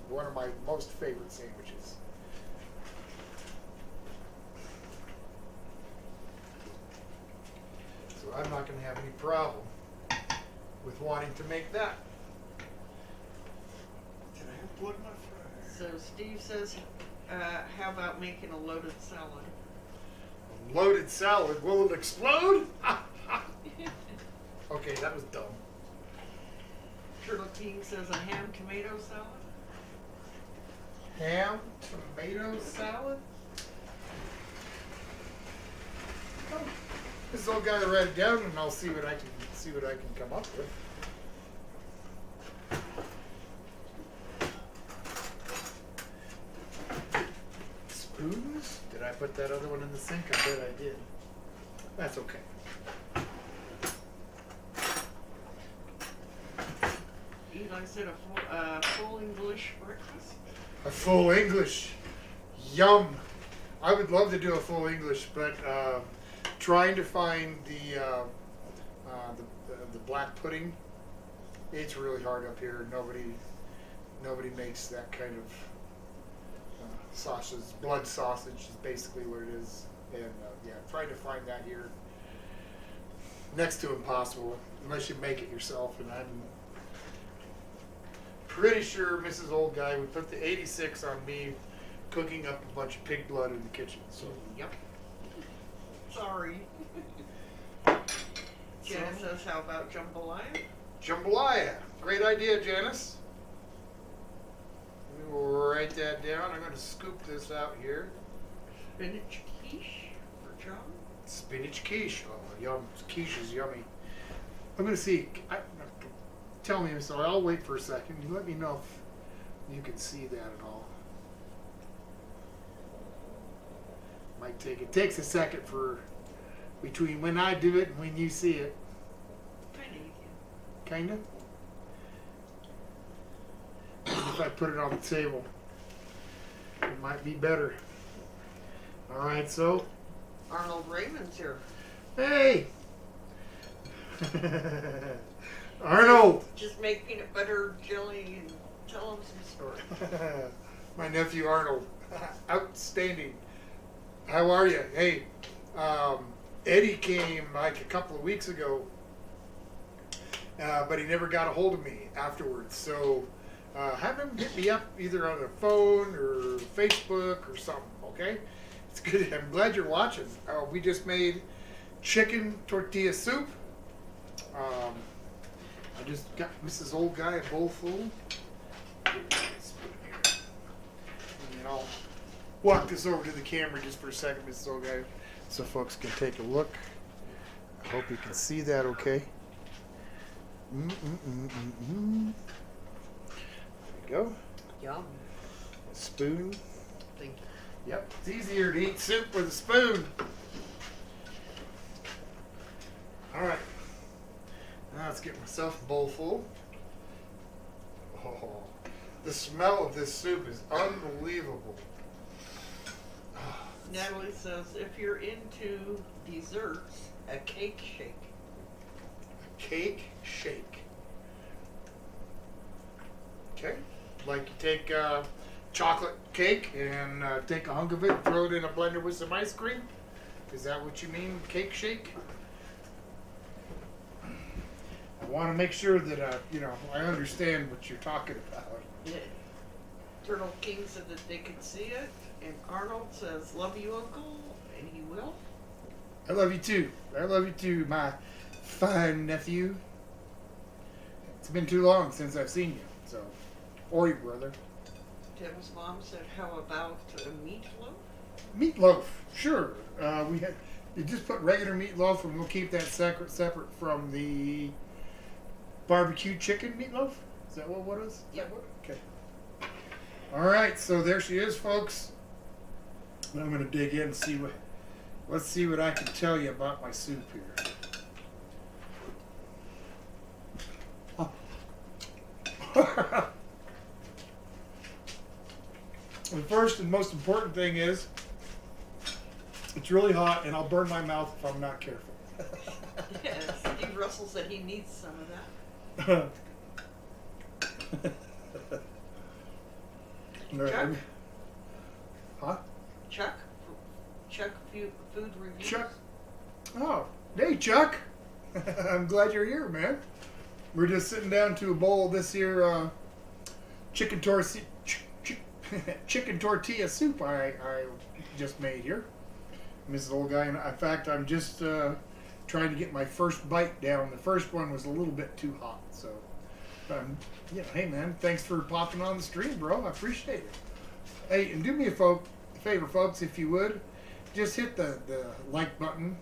S1: one of my most favorite sandwiches. So I'm not going to have any problem with wanting to make that. Did I unplug my fryer?
S2: So Steve says, how about making a loaded salad?
S1: A loaded salad? Will it explode? Okay, that was dumb.
S2: Turtle King says a ham tomato salad.
S1: Ham, tomato salad? Oh, this old guy write it down and I'll see what I can come up with. Spoons? Did I put that other one in the sink? I bet I did. That's okay.
S2: Eli said a full English breakfast.
S1: A full English. Yum. I would love to do a full English, but trying to find the black pudding, it's really hard up here. Nobody makes that kind of sausage. Blood sausage is basically what it is, and yeah, trying to find that here, next to impossible unless you make it yourself. And I'm pretty sure Mrs. Old Guy would put the 86 on me cooking up a bunch of pig blood in the kitchen. So
S2: Yep. Sorry. Janice says, how about jambalaya?
S1: jambalaya, great idea, Janice. We will write that down. I'm going to scoop this out here.
S2: Spinach quiche for John.
S1: Spinach quiche. Oh, yum! Quiche is yummy. I'm going to see. Tell me, so I'll wait for a second. You let me know if you can see that at all. Might take it takes a second for between when I do it and when you see it. Kinda. If I put it on the table, it might be better. All right, so
S2: Arnold Raymond's here.
S1: hey, Arnold.
S2: Just make peanut butter jelly and tell him some stories.
S1: My nephew Arnold, outstanding. How are you? Hey, Eddie came like a couple of weeks ago, but he never got a hold of me afterwards. So have him hit me up either on the phone or Facebook or something, okay? It's good. I'm glad you're watching. We just made chicken tortilla soup. I just got Mrs. Old Guy a bowl full. And then I'll walk this over to the camera just for a second, Mrs. Old Guy, so folks can take a look. I hope you can see that okay. There we go.
S2: Yum.
S1: A spoon.
S2: Thank you.
S1: Yep, it's easier to eat soup with a spoon. All right. Now let's get myself a bowl full. Oh, the smell of this soup is unbelievable.
S2: Natalie says, if you're into desserts, a cake shake.
S1: Cake shake. Okay. Like you take chocolate cake and take a hunk of it, throw it in a blender with some ice cream. Is that what you mean, cake shake? I want to make sure that I understand what you're talking about.
S2: Yeah. Turtle King said that they could see it, and Arnold says, love you, Uncle, and he will.
S1: I love you too. I love you too, my fine nephew. It's been too long since I've seen you, so, or your brother.
S2: Tim's mom said, how about a meatloaf?
S1: Meatloaf, sure. You just put regular meatloaf, and we'll keep that separate from the barbecue chicken meatloaf. Is that what it is?
S2: Yep.
S1: Okay. All right, so there she is, folks. I'm going to dig in and see let's see what I can tell you about my soup here. The first and most important thing is it's really hot and I'll burn my mouth if I'm not careful.
S2: Yeah, Steve Russell said he needs some of that. Chuck?
S1: Huh?
S2: Chuck food reviews.
S1: Chuck. Oh, hey Chuck. I'm glad you're here, man. We're just sitting down to a bowl of this here chicken tortilla chicken tortilla soup I just made here. Mrs. Old Guy, in fact, I'm just trying to get my first bite down. The first one was a little bit too hot, so hey man, thanks for popping on the stream, bro. I appreciate it. Hey, and do me a favor, folks, if you would, just hit the like button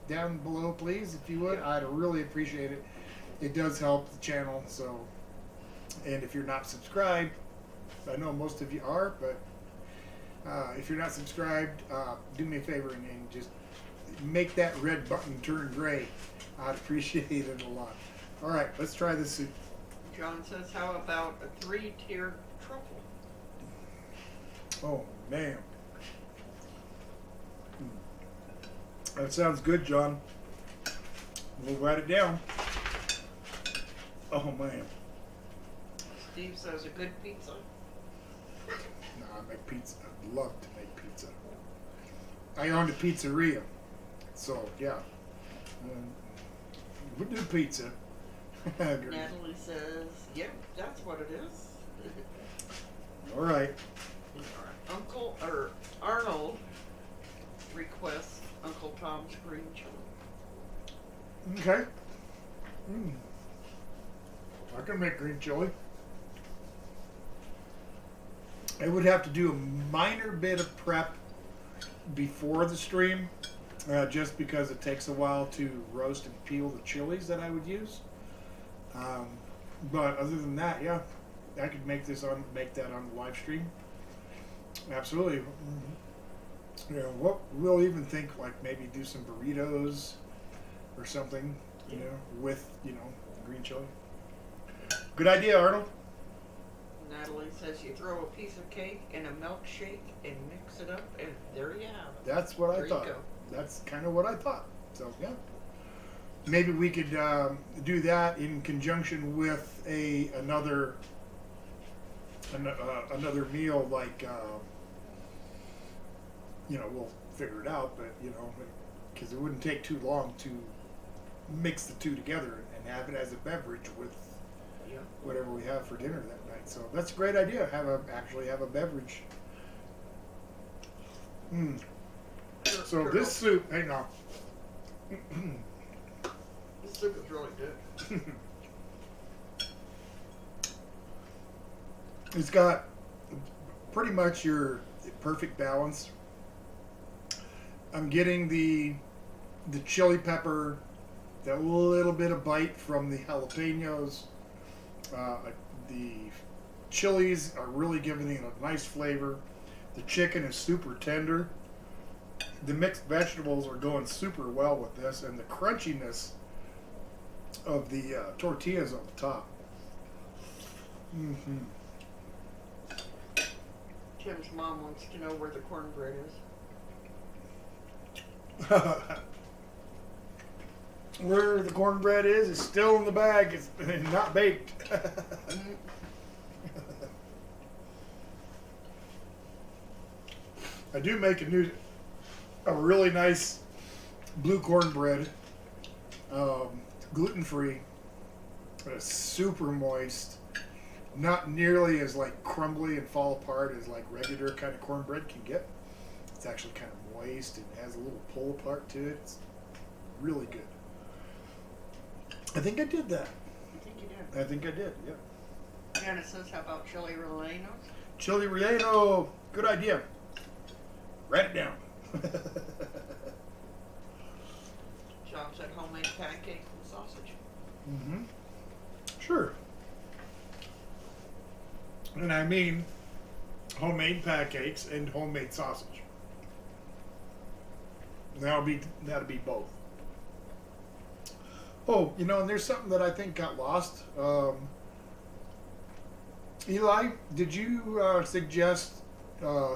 S1: down below, please, if you would. I'd really appreciate it. It does help the channel. So, and if you're not subscribed, I know most of you are, but if you're not subscribed, do me a favor and just make that red button turn gray. I'd appreciate it a lot. All right, let's try this soup.
S2: John says, how about a 3-tiered truffle?
S1: Oh, man. That sounds good, John. We'll write it down. Oh, man.
S2: Steve says, a good pizza.
S1: No, I make pizza. I love to make pizza. I owned a pizzeria. So, yeah. We do pizza.
S2: Natalie says, yep, that's what it is.
S1: All right.
S2: Uncle, or Arnold requests Uncle Tom's green chili.
S1: Okay. I can make green chili. I would have to do a minor bit of prep before the stream, just because it takes a while to roast and peel the chilies that I would use. But other than that, yeah, I could make that on the live stream. Absolutely. You know, what we'll even think, like maybe do some burritos or something, you know, with, green chili. Good idea, Arnold.
S2: Natalie says you throw a piece of cake in a milkshake and mix it up, and there you have it.
S1: That's what I thought. That's kind of what I thought. So, yeah. Maybe we could do that in conjunction with another meal, like, we'll figure it out, but, because it wouldn't take too long to mix the two together and have it as a beverage with whatever we have for dinner that night. So that's a great idea. Actually have a beverage. So this soup, hang on.
S2: This soup is really good.
S1: It's got pretty much your perfect balance. I'm getting the chili pepper, that little bit of bite from the jalapenos. The chilies are really giving it a nice flavor. The chicken is super tender. The mixed vegetables are going super well with this, and the crunchiness of the tortillas on the top.
S2: Tim's mom wants to know where the cornbread is.
S1: Where the cornbread is still in the bag. It's not baked. I do make a really nice blue cornbread, gluten-free, super moist, not nearly as like crumbly and fall apart as like regular kind of cornbread can get. It's actually kind of moist and has a little pull apart to it. It's really good. I think I did that. I think I did, yeah.
S2: Janice says, how about chili rellenos?
S1: Chili relleno, good idea. Write it down.
S2: John said homemade pancakes and sausage.
S1: Sure. And I mean homemade pancakes and homemade sausage. That'll be both. Oh, and there's something that I think got lost. Eli, did you suggest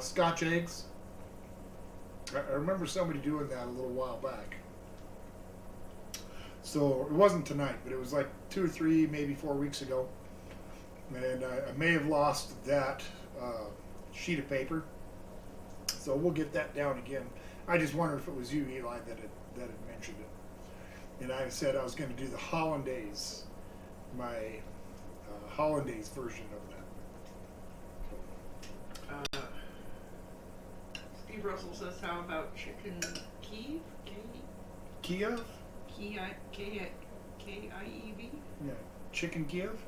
S1: Scotch eggs? I remember somebody doing that a little while back. So it wasn't tonight, but it was like 2 or 3, maybe 4 weeks ago. And I may have lost that sheet of paper. So we'll get that down again. I just wondered if it was you, Eli, that had mentioned it. and I said I was going to do the hollandaise, my hollandaise version of that.
S2: Steve Russell says, how about chicken Kiev?
S1: Kiev?
S2: K-I-E-V?
S1: Yeah, chicken Kiev.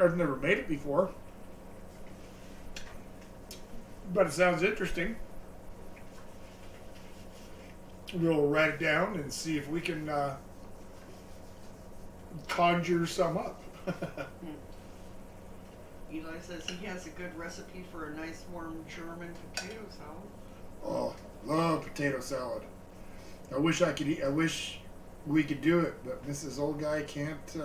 S1: I've never made it before, but it sounds interesting. We'll write it down and see if we can conjure some up.
S2: Eli says he has a good recipe for a nice warm German potato salad.
S1: Oh, love potato salad. I wish I could eat. I wish we could do it, but Mrs. Old Guy can't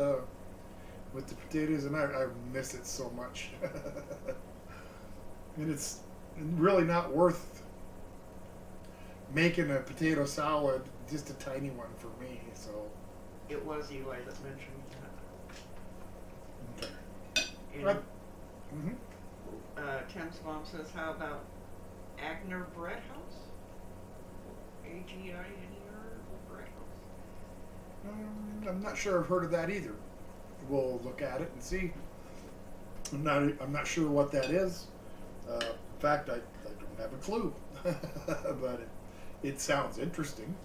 S1: with the potatoes, and I miss it so much. And it's really not worth making a potato salad, just a tiny one for me. So
S2: It was Eli that mentioned that.
S1: okay.
S2: And,
S1: Right. Mm-hmm.
S2: Tim's mom says, how about Agner Bread House? A-G-I-N-E-R Bread House.
S1: I'm not sure I've heard of that either. We'll look at it and see. I'm not sure what that is. In fact, I don't have a clue. But it sounds interesting.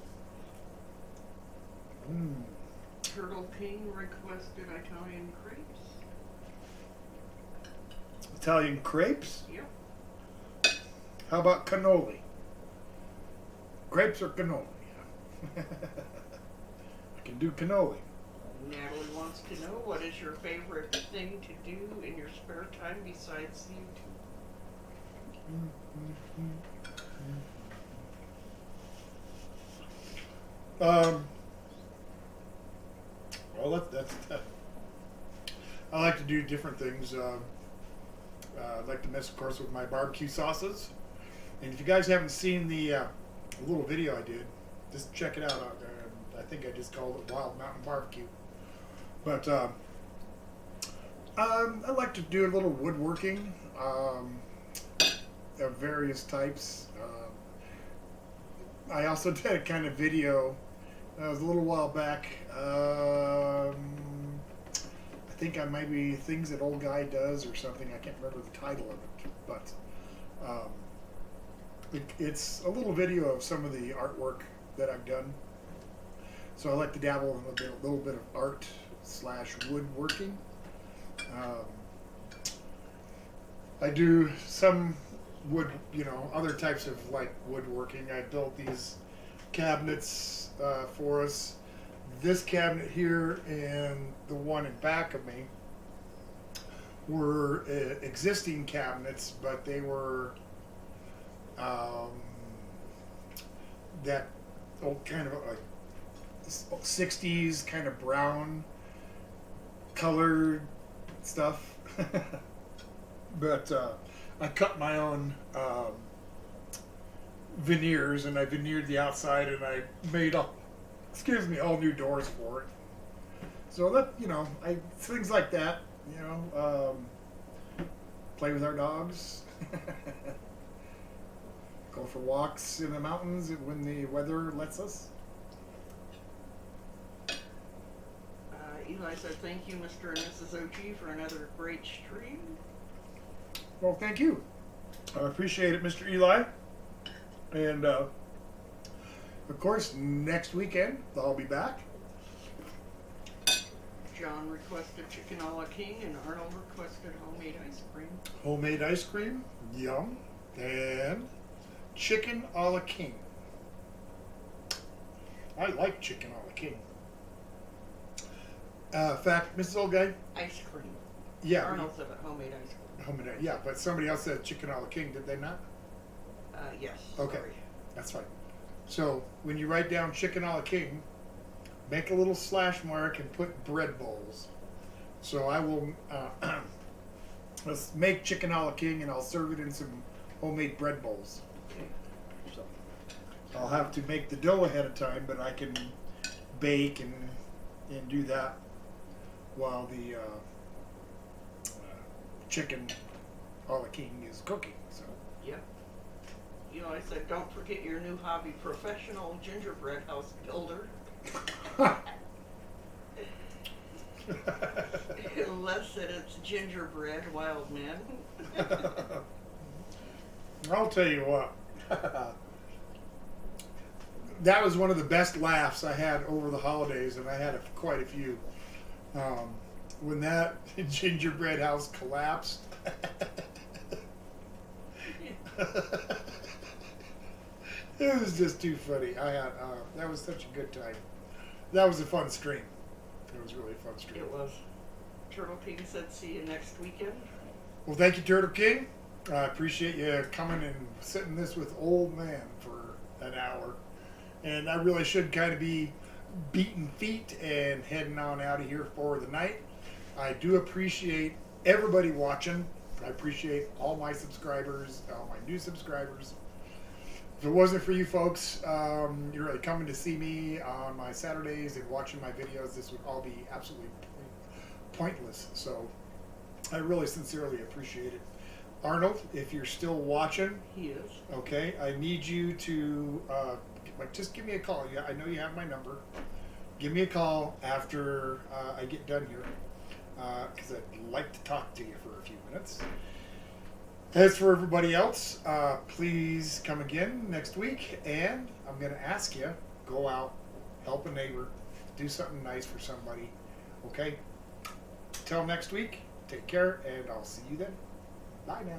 S2: Turtle King requested Italian crepes.
S1: Italian crepes?
S2: Yep.
S1: How about cannoli? Grapes or cannoli? I can do cannoli.
S2: Natalie wants to know, what is your favorite thing to do in your spare time besides YouTube?
S1: Well, that's I like to do different things. I like to mess, of course, with my barbecue sauces. And if you guys haven't seen the little video I did, just check it out. I think I just called it Wild Mountain Barbecue. But I like to do a little woodworking of various types. I also did a kind of video. It was a little while back. I think I might be Things That Old Guy Does or something. I can't remember the title of it, but it's a little video of some of the artwork that I've done. So I like to dabble in a little bit of art / woodworking. I do some wood, other types of like woodworking. I built these cabinets for us. This cabinet here and the one in back of me were existing cabinets, but they were that old kind of like 60s kind of brown colored stuff. But I cut my own veneers, and I veneered the outside, and I made all new doors for it. So that, things like that, play with our dogs, go for walks in the mountains when the weather lets us.
S2: Eli said, thank you, Mr. and Mrs. OG, for another great stream.
S1: Well, thank you. I appreciate it, Mr. Eli. And, of course, next weekend, I'll be back.
S2: John requested chicken a la king, and Arnold requested homemade ice cream.
S1: Homemade ice cream, yum. And chicken a la king. I like chicken a la king. In fact, Mrs. Old Guy.
S2: Ice cream.
S1: Yeah.
S2: Arnold said homemade ice cream.
S1: Homemade, yeah, but somebody else said chicken a la king, did they not?
S2: Yes.
S1: Okay,
S2: Sorry.
S1: that's fine. So when you write down chicken a la king, make a little slash mark and put bread bowls. So I will let's make chicken a la king, and I'll serve it in some homemade bread bowls.
S2: Okay.
S1: So I'll have to make the dough ahead of time, but I can bake and do that while the chicken a la king is cooking. So
S2: Yep. You know, I said, don't forget your new hobby, professional gingerbread house builder. Les said it's gingerbread, wild man.
S1: I'll tell you what. That was one of the best laughs I had over the holidays, and I had quite a few. When that gingerbread house collapsed. It was just too funny. I had that was such a good time. That was a fun stream. It was really a fun stream.
S2: It was. Turtle King said, see you next weekend.
S1: Well, thank you, Turtle King. I appreciate you coming and sitting this with old man for an hour. And I really should kind of be beating feet and heading on out of here for the night. I do appreciate everybody watching. I appreciate all my subscribers, all my new subscribers. If it wasn't for you folks, you're really coming to see me on my Saturdays and watching my videos, this would all be absolutely pointless. So I really sincerely appreciate it. Arnold, if you're still watching,
S2: He is.
S1: okay, I need you to just give me a call. I know you have my number. Give me a call after I get done here, because I'd like to talk to you for a few minutes. As for everybody else, please come again next week, and I'm going to ask you, go out, help a neighbor, do something nice for somebody, okay? Till next week, take care, and I'll see you then. Bye now.